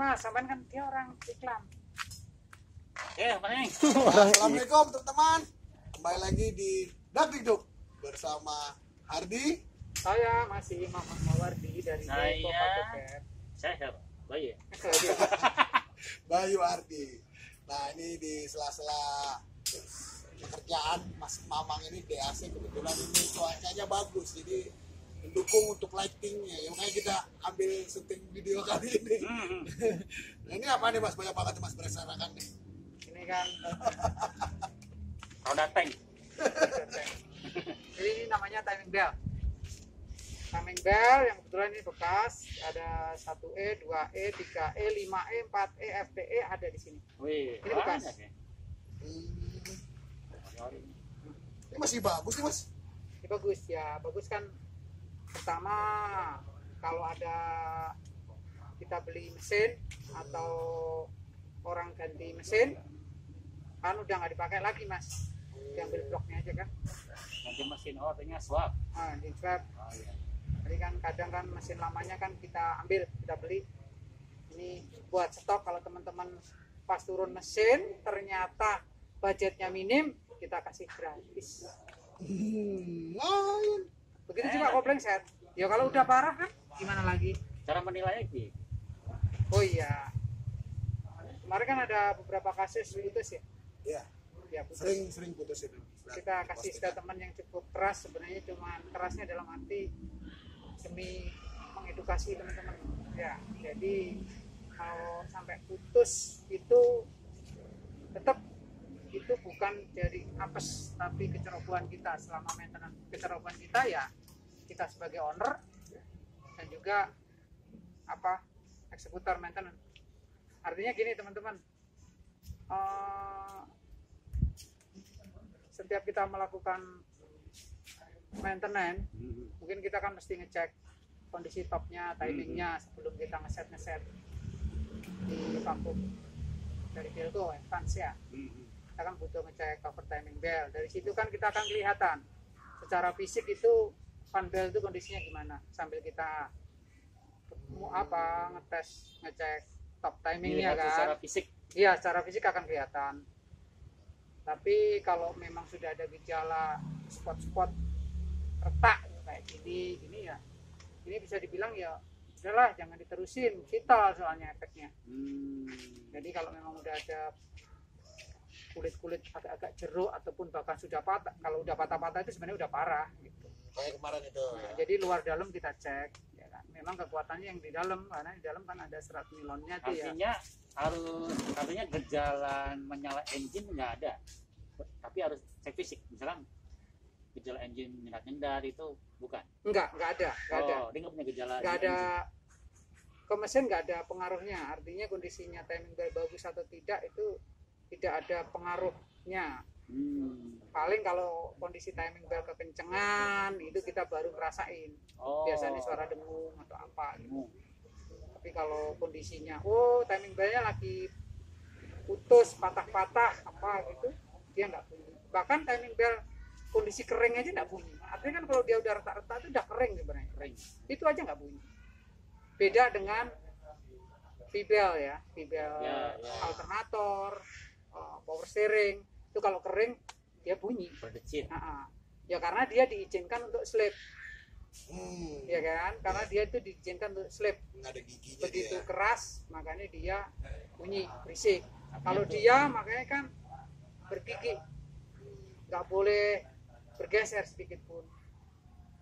Mas, sampean kan dia orang iklan. Apa nih? Assalamualaikum teman-teman. Kembali lagi di Dakdikduk bersama Hardi. Saya masih Muhammad Mawardi dari Saya Bayu. Bayu Hardi. Nah, ini di sela-sela pekerjaan Mas Mamang ini DAC, kebetulan ini cuacanya bagus, jadi mendukung untuk lightingnya. Ya, makanya kita ambil syuting video kali ini. Nah, ini apa nih Mas? Banyak banget Mas berserakan nih. Ini kan Roda tank. jadi ini namanya timing bell. Timing bell yang kebetulan ini bekas, ada 1E, 2E, 3E, 5E, 4E, FTE ada di sini. Wih, Ini bekas. banyak ya. Ini masih bagus nih Mas. Ini bagus ya, bagus kan. Pertama, kalau ada kita beli mesin atau orang ganti mesin, kan udah nggak dipakai lagi Mas, diambil bloknya aja kan. Nanti mesin artinya swap. Nah, di swap. Oh, iya. Jadi kan kadang kan mesin lamanya kan kita ambil, kita beli. Ini buat stok kalau teman-teman pas turun mesin ternyata budgetnya minim, kita kasih gratis. Begitu juga kopling set. Ya kalau udah parah kan gimana lagi? Cara menilainya sih. Oh iya. Kemarin kan ada beberapa kasus putus ya. Iya. Ya putus. Sering putus itu. Kita kasih statement yang cukup keras, sebenarnya cuma kerasnya dalam arti demi mengedukasi teman-teman. Ya, jadi kalau sampai putus itu tetap itu bukan dari apes, tapi kecerobohan kita selama maintenance. Kecerobohan kita ya kita sebagai owner dan juga eksekutor maintenance. Artinya gini teman-teman, setiap kita melakukan maintenance, mungkin kita kan mesti ngecek kondisi topnya, timingnya sebelum kita ngeset di vakum dari Belco advance ya. Kita kan butuh ngecek cover timing bell. Dari situ kan kita akan kelihatan secara fisik itu fan bell itu kondisinya gimana, sambil kita ngecek top timingnya kan. Secara fisik. Iya, secara fisik akan kelihatan. Tapi kalau memang sudah ada gejala spot-spot retak kayak gini ya, ini bisa dibilang ya udahlah jangan diterusin, vital soalnya efeknya. Jadi kalau memang udah ada kulit-kulit agak-agak jeruk ataupun bahkan sudah patah, kalau udah patah-patah itu sebenarnya udah parah gitu. Kayak kemarin itu. Nah, jadi luar dalam kita cek, ya kan. Memang kekuatannya yang di dalam, karena di dalam kan ada serat nilonnya tuh ya. Artinya gejala menyala engine nggak ada, tapi harus cek fisik. Misalkan gejala engine nyendat itu bukan? Enggak ada. Dia nggak punya gejala. Nggak ada. Ke mesin nggak ada pengaruhnya. Artinya kondisinya timing bell bagus atau tidak itu tidak ada pengaruhnya. Paling kalau kondisi timing bell kekencengan itu kita baru ngerasain. Biasanya suara dengung atau apa gitu. Tapi kalau kondisinya timing bellnya lagi putus, patah-patah apa gitu, dia nggak bunyi. Bahkan timing bell kondisi kering aja nggak bunyi. Artinya kan kalau dia udah retak-retak itu udah kering sebenarnya, kering. Itu aja nggak bunyi. Beda dengan V-bell ya, V-bell alternator, power steering itu kalau kering dia bunyi. Berdecit. Ya karena dia diizinkan untuk slip. Ya kan? Karena dia itu diizinkan untuk slip. Nggak ada giginya. Begitu dia. keras makanya dia bunyi, berisik. Kalau dia makanya kan bergigi, nggak boleh bergeser sedikit pun.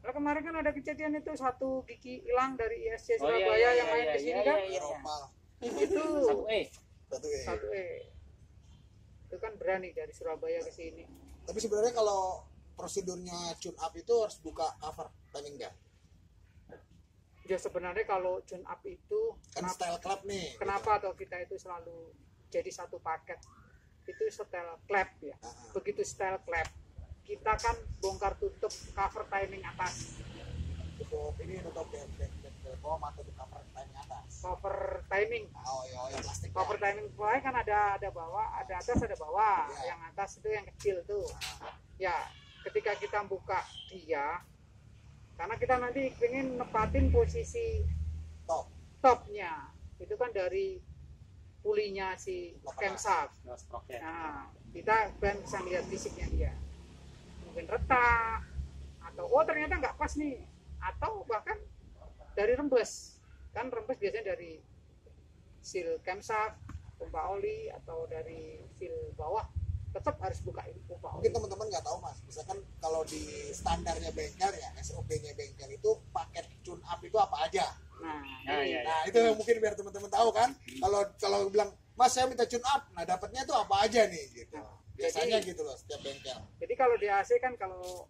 Nah, kemarin kan ada kejadian itu satu gigi hilang dari ISC Surabaya yang main ke sini kan. Itu 1E. Itu kan berani dari Surabaya ke sini. Tapi sebenarnya kalau prosedurnya tune up itu harus buka cover timing bell. Ya sebenarnya kalau tune up itu Kan style clap nih. Kenapa atau kita itu selalu jadi satu paket? Itu style clap ya. Begitu style clap, kita kan bongkar tutup cover timing atas. Tutup ini tutup bom atau cover timing atas. Cover timing. Yang plastik. Cover timing bawah kan ada bawah, ada atas, ada bawah. Ya. Yang atas itu yang kecil tuh. Ya, ketika kita buka dia, karena kita nanti ingin nepatin posisi topnya, itu kan dari pulinya si camshaft. sprocket. Nah, kita kan bisa lihat fisiknya dia. Mungkin retak atau ternyata nggak pas nih, atau bahkan dari rembes. Kan rembes biasanya dari seal camshaft, pompa oli, atau dari seal bawah, tetap harus buka ini pompa oli. Mungkin teman-teman nggak tahu mas, misalkan kalau di standarnya bengkel ya, SOP-nya bengkel itu paket tune up itu apa aja. Nah, Iya. Nah itu mungkin biar teman-teman tahu kan. Kalau bilang mas saya minta tune up, nah dapatnya tuh apa aja nih gitu. Biasanya gitu loh setiap bengkel. jadi kalau di AC kan kalau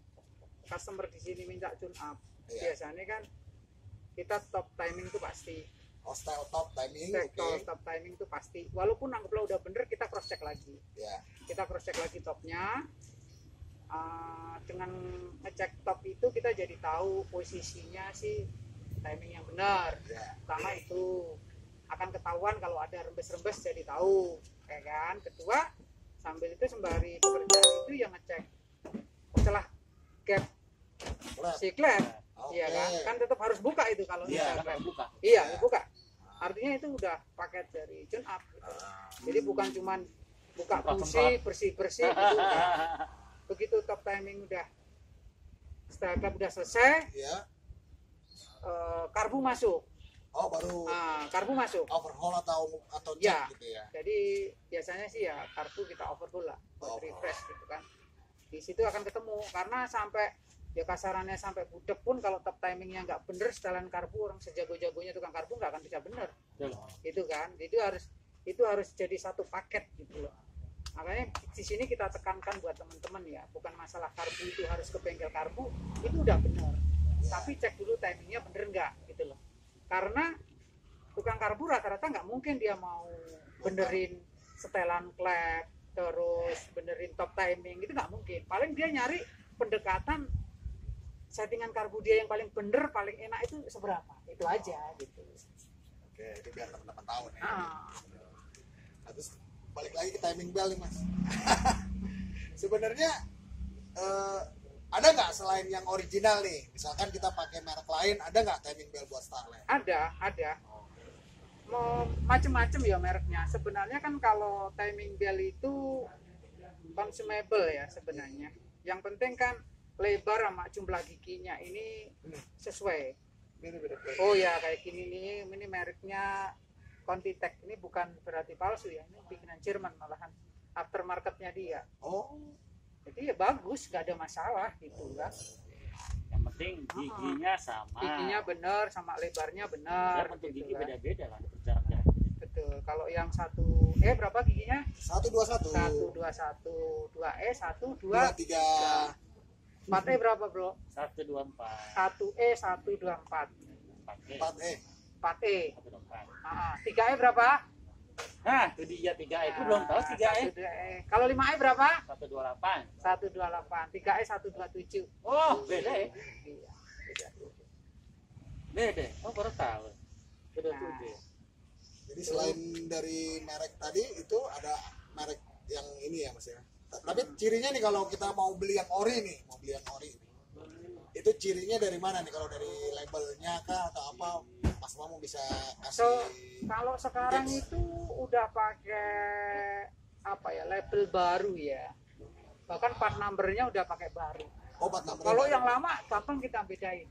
customer di sini minta tune up, Iya. biasanya kan kita top timing itu pasti. Oh style top timing, Kalau oke. top timing itu pasti. Walaupun anggaplah udah bener, kita cross check lagi. Ya. Kita cross check lagi topnya. Dengan ngecek top itu kita jadi tahu posisinya si timing yang benar. Ya. Pertama itu akan ketahuan kalau ada rembes-rembes, jadi tahu, ya kan. Kedua, sambil itu sembari pekerjaan itu yang ngecek setelah gap Boleh. si klep, Oke. iya kan tetap harus buka itu kalau Iya, misalkan. kan buka. Iya, buka. Artinya itu udah paket dari tune up gitu. Jadi bukan cuman buka Buka busi, bersih-bersih gitu. Enggak. Begitu top timing udah setelah klep udah selesai, Ya. karbu masuk. Oh baru Karbu masuk. overhaul atau cek Ya. gitu ya. Jadi biasanya sih ya karbu kita overhaul lah buat refresh gitu kan. Di situ akan ketemu karena sampai ya kasarannya sampai budek pun kalau top timingnya nggak bener, setelan karbu orang sejago-jagonya tukang karbu nggak akan bisa bener. Betul. Gitu kan. Itu harus jadi satu paket gitu loh. Makanya di sini kita tekankan buat teman-teman ya, bukan masalah karbu itu harus ke bengkel karbu, itu udah bener. Tapi cek dulu timingnya bener nggak gitu loh. Karena tukang karbu rata-rata nggak mungkin dia mau benerin setelan klep, terus benerin top timing, itu nggak mungkin. Paling dia nyari pendekatan settingan karbu dia yang paling bener, paling enak itu seberapa, itu aja gitu. Oke, itu biar teman-teman tahu nih. Ah. Nah, terus balik lagi ke timing bell nih mas. Sebenarnya ada nggak selain yang original nih, misalkan kita pakai merek lain, ada nggak timing bell buat Starlet? Ada. Mau macem-macem ya mereknya. Sebenarnya kan kalau timing bell itu consumable ya sebenarnya. Yang penting kan lebar sama jumlah giginya ini sesuai. Oh ya kayak gini nih, ini mereknya Contitech. Ini bukan berarti palsu ya, ini bikinan Jerman malahan. Aftermarketnya dia. Oh, Jadi ya bagus, nggak ada masalah gitu kan. Yang penting giginya sama. Giginya benar, sama lebarnya benar. Biar bentuk gitu gigi kan. beda-beda kan, berjarak-jarak. Betul. Kalau yang berapa giginya? 121. 121, 2E, 1, 2, 23. 4E berapa bro? 124. 1E, 124, 4E. 4E. 4E. 124. 3E berapa? Nah, itu dia 3E. Aku belum tahu 3E. 1E. Kalau 5E berapa? 128. 128. 3E 127. Oh, beda ya? Iya. beda. Beda. Oh, baru tahu. Beda Nah. tuh dia. Jadi selain dari merek tadi itu ada merek yang ini ya mas ya. Tapi cirinya nih kalau kita mau beli yang ori nih, itu cirinya dari mana nih? Kalau dari labelnya kah atau apa? Mas Mamo bisa kasih. Kalau sekarang itu udah pakai apa ya, label baru ya. Bahkan part numbernya udah pakai baru. Oh, 46. Kalau yang lama gampang kita bedain.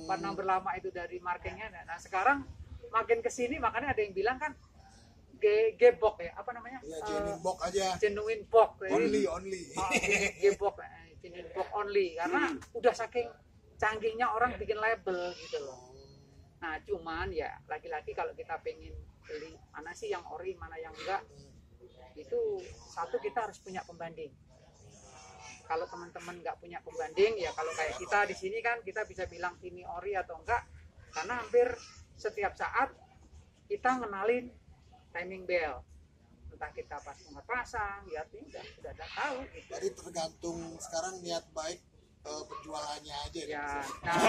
Part number lama itu dari markingnya. Nah sekarang makin kesini makanya ada yang bilang kan G-box ya, apa namanya? Iya, genuine box aja. Genuine box. Only. G-box, genuine box only. Karena udah saking canggihnya orang bikin label gitu loh. Nah cuman ya lagi-lagi kalau kita pengen beli mana sih yang ori, mana yang enggak, itu satu kita harus punya pembanding. Kalau teman-teman nggak punya pembanding ya kalau kayak kita di sini kan kita bisa bilang ini ori atau enggak, karena hampir setiap saat kita ngenalin timing bell, entah kita pas pasang ya artinya udah tahu gitu. Jadi tergantung sekarang niat baik penjualannya aja. Ya, Mas. nah,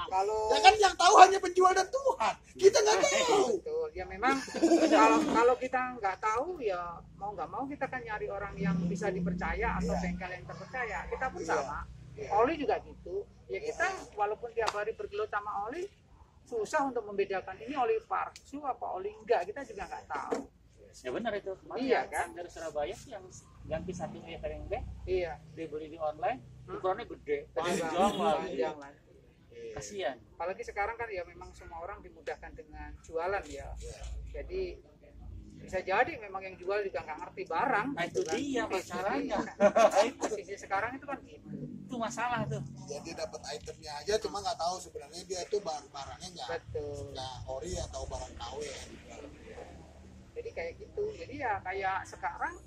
kalau Ya kan yang tahu hanya penjual dan Tuhan. Kita nggak tahu. betul ya memang kalau kita nggak tahu ya mau nggak mau kita kan nyari orang yang bisa dipercaya atau bengkel yang terpercaya. Kita pun sama. Oli juga gitu ya, kita walaupun tiap hari bergelut sama oli susah untuk membedakan ini oli palsu apa oli enggak, kita juga nggak tahu. Ya benar itu. Kemarin Iya, yang kan? dari Surabaya tuh yang ganti satu timing bag Iya, dibeli di online, ukurannya gede, panjang panjang lah. lah. Kasihan. Apalagi sekarang kan ya memang semua orang dimudahkan dengan jualan ya. Jadi bisa jadi memang yang jual juga nggak ngerti barang. Nah itu gitu kan. dia masalahnya. Posisi sekarang itu kan gitu. Itu masalah tuh. Jadi dapat itemnya aja, cuma nggak tahu sebenarnya dia itu barangnya Betul. nggak ori atau barang KW. Jadi kayak gitu. Jadi ya kayak sekarang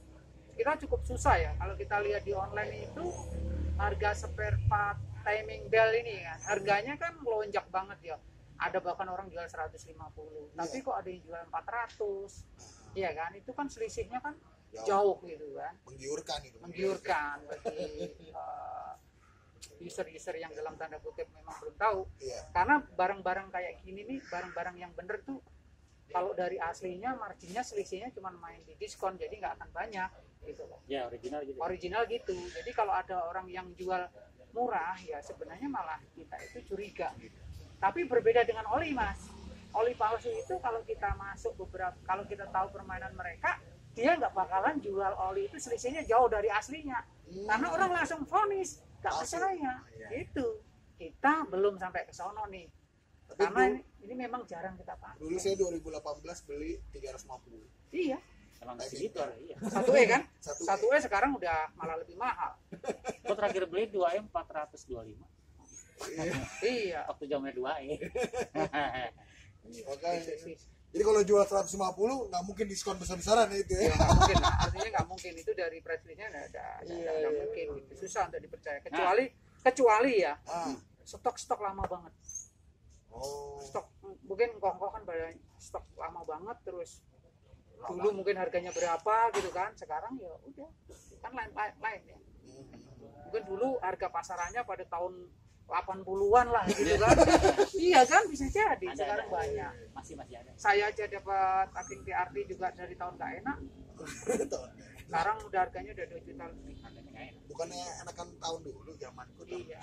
kita cukup susah ya kalau kita lihat di online itu harga spare part timing bell ini kan harganya kan melonjak banget ya. Ada bahkan orang jual 150, tapi kok ada yang jual 400. Iya kan? Itu kan selisihnya kan jauh gitu kan. Menggiurkan itu. Menggiurkan bagi user-user yang dalam tanda kutip memang belum tahu. Iya. Karena barang-barang kayak gini nih, barang-barang yang bener tuh kalau dari aslinya marginnya selisihnya cuma main di diskon, jadi nggak akan banyak gitu loh. Ya original gitu. Original gitu. Jadi kalau ada orang yang jual murah ya sebenarnya malah kita itu curiga. Tapi berbeda dengan oli, Mas. Oli palsu itu kalau kita masuk kalau kita tahu permainan mereka, dia nggak bakalan jual oli itu selisihnya jauh dari aslinya. Karena orang langsung vonis, nggak percaya. Itu kita belum sampai ke sono nih. Tapi Karena ini memang jarang kita pakai. dulu saya 2018 beli 350. Iya, Emang segitu iya. 1E kan? Satu 1E sekarang udah malah lebih mahal. Gua terakhir beli 2M 425. Iya. Waktu zamannya 2E. Makanya. Itu sih. Jadi kalau jual 150 nggak mungkin diskon besar-besaran ya itu ya. Ya, nggak mungkin lah. Artinya nggak mungkin itu dari price listnya nggak Iya. mungkin gitu. Susah untuk dipercaya kecuali ya Ah. stok lama banget. Oh. Stok mungkin kongko kan banyak stok lama banget, terus dulu mungkin harganya berapa gitu kan, sekarang ya udah kan lain ya. Mungkin dulu harga pasarannya pada tahun 80-an lah gitu kan. Iya kan, bisa jadi. Ada, Sekarang ada. banyak. Masih ada. Saya aja dapat aking TRT juga dari tahun nggak enak. Sekarang udah harganya udah 2 juta lebih. Harganya nggak enak. Bukannya enakan tahun dulu zamanku. Iya.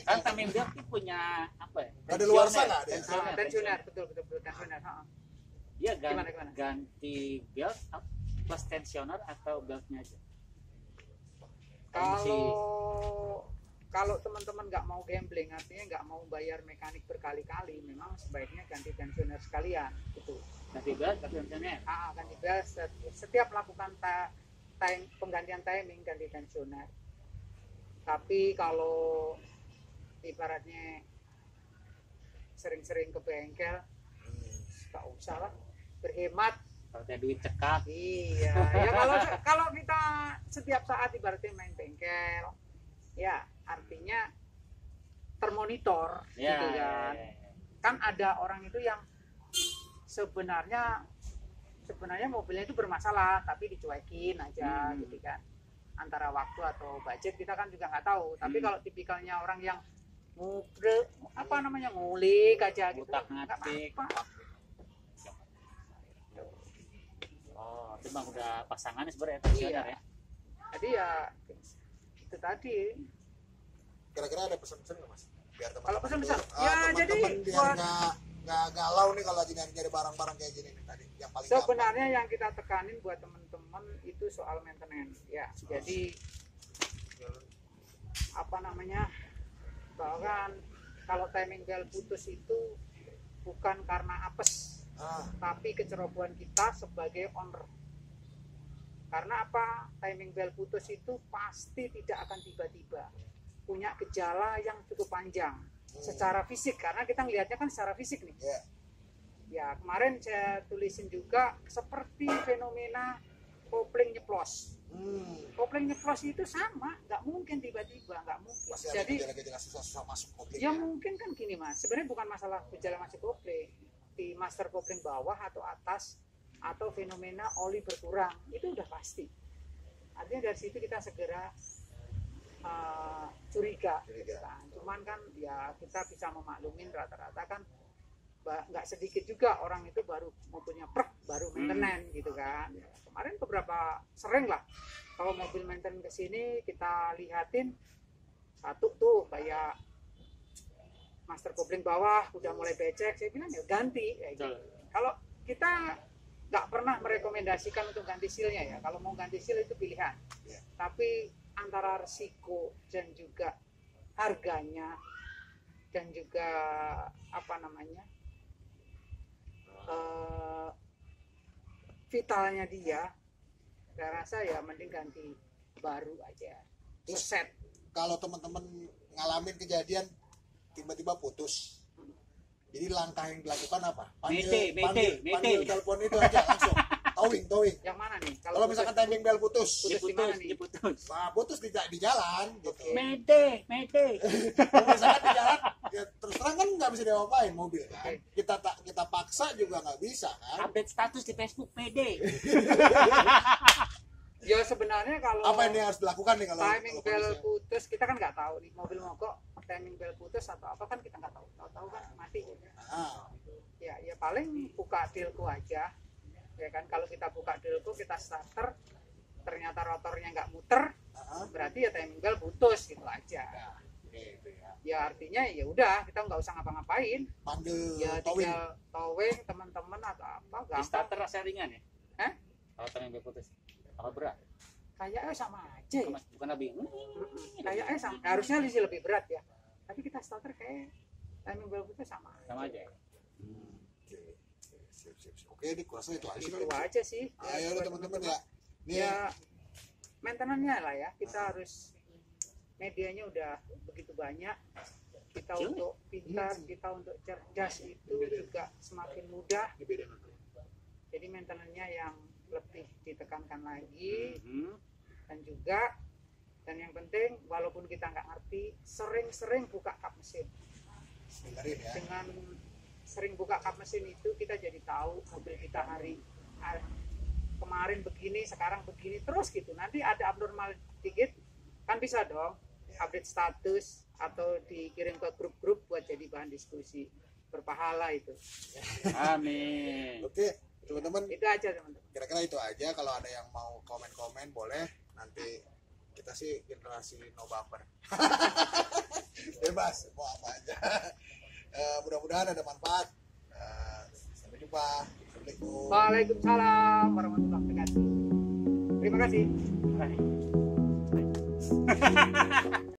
Kan timing belt itu punya apa ya? Ada luar sana ada ya? Tensioner, betul tensioner. Dia Gimana? ganti belt plus tensioner atau beltnya aja. Kalau teman-teman nggak mau gambling, artinya nggak mau bayar mekanik berkali-kali, memang sebaiknya ganti tensioner sekalian gitu. Ganti belt tapi tensioner. Ganti belt setiap melakukan penggantian timing ganti tensioner. Tapi kalau ibaratnya sering-sering ke bengkel, nggak usah lah, berhemat. Kalau ada duit cekak. Iya, ya kalau kita setiap saat ibaratnya main bengkel, ya artinya termonitor Ya, gitu kan. Kan ada orang itu yang sebenarnya mobilnya itu bermasalah tapi dicuekin aja gitu kan. Antara waktu atau budget kita kan juga nggak tahu. Tapi kalau tipikalnya orang yang ngulik aja gitu, nggak Ngutak-ngatik. apa-apa. Oh, itu bang udah pasangannya sebenarnya tensioner ya. Jadi ya itu tadi. Kira-kira ada pesan-pesan nggak mas? Biar Kalau pesan-pesan, teman-teman jadi biar buat nggak galau nih kalau lagi nyari barang-barang kayak gini nih tadi. Yang paling sebenarnya yang kita tekanin buat teman-teman itu soal maintenance ya. Jadi bahkan kalau timing belt putus itu bukan karena apes, tapi kecerobohan kita sebagai owner. Karena apa? Timing belt putus itu pasti tidak akan tiba-tiba, punya gejala yang cukup panjang secara fisik, karena kita ngelihatnya kan secara fisik nih. Ya kemarin saya tulisin juga seperti fenomena kopling nyeplos. Kopling nyeplos itu sama, nggak mungkin tiba-tiba, nggak mungkin. Masih Jadi ada gejala-gejala susah masuk kopling ya mungkin kan gini mas, sebenarnya bukan masalah gejala masuk kopling, di master kopling bawah atau atas, atau fenomena oli berkurang, itu udah pasti. Artinya dari situ kita segera curiga. Kan. Cuman kan ya kita bisa memaklumin rata-rata kan nggak sedikit juga orang itu baru mobilnya baru maintenance gitu kan. Kemarin beberapa sering lah kalau mobil maintenance kesini kita lihatin satu tuh kayak master kopling bawah udah mulai becek, saya bilang ya ganti kayak gitu. Kalau kita nggak pernah merekomendasikan untuk ganti sealnya ya, kalau mau ganti seal itu pilihan, tapi antara risiko dan juga harganya dan juga apa namanya vitalnya dia, saya rasa ya mending ganti baru aja. Terus Set. kalau teman-teman ngalamin kejadian tiba-tiba putus, jadi langkah yang dilakukan apa? Panggil telepon itu aja langsung. Towing. Yang mana nih? Kalau misalkan timing bell putus, Putus di mana nih? nah, putus tidak di jalan gitu. Mete. Kalau misalkan di jalan, ya terus terang kan nggak bisa diapain mobil kan. Kita paksa juga nggak bisa kan. Update status di Facebook Mede. Ya sebenarnya kalau Apa ini harus dilakukan nih kalau timing kalau bell kondisinya? putus, kita kan nggak tahu nih mobil mogok timing bell putus atau apa kan kita nggak tahu. Tahu kan mati. Ah, Ya paling buka dilko aja. Ya kan, kalau kita buka dilko, kita starter, ternyata rotornya nggak muter, berarti ya timing bell putus gitu aja. gitu ya. Ya artinya ya udah, kita nggak usah ngapa-ngapain. Panggil Ya towing. tinggal towing teman-teman atau apa, Di gampang. starter rasa ringan ya? Hah? Kalau timing bell putus. Apa berat? Kayaknya sama aja ya. Bukan lebih. Kayaknya sama, harusnya sih lebih berat ya. Tapi kita starter kayak timing bell putus sama Sama aja ya? Oke. Sip. Oke, ini kurasa itu aja sih. Itu aja sih. Ayo udah teman-teman ya. Nih Ya maintenance-nya lah ya, kita harus medianya udah begitu banyak, kita untuk pintar, kita untuk cerdas itu juga semakin mudah, jadi maintenance-nya yang lebih ditekankan lagi. Dan yang penting walaupun kita nggak ngerti, sering-sering buka kap mesin. dengerin ya. Dengan sering buka kap mesin itu kita jadi tahu mobil kita kemarin begini, sekarang begini terus gitu. Nanti ada abnormal dikit kan bisa dong update status atau dikirim ke grup-grup buat jadi bahan diskusi, berpahala itu. Amin. Oke, teman-teman. Itu aja teman-teman. Kira-kira itu aja. Kalau ada yang mau komen-komen boleh. Nanti kita sih generasi no baper. Bebas mau apa aja. Mudah-mudahan ada manfaat. Sampai jumpa. Assalamualaikum. Waalaikumsalam warahmatullahi wabarakatuh. Terima kasih.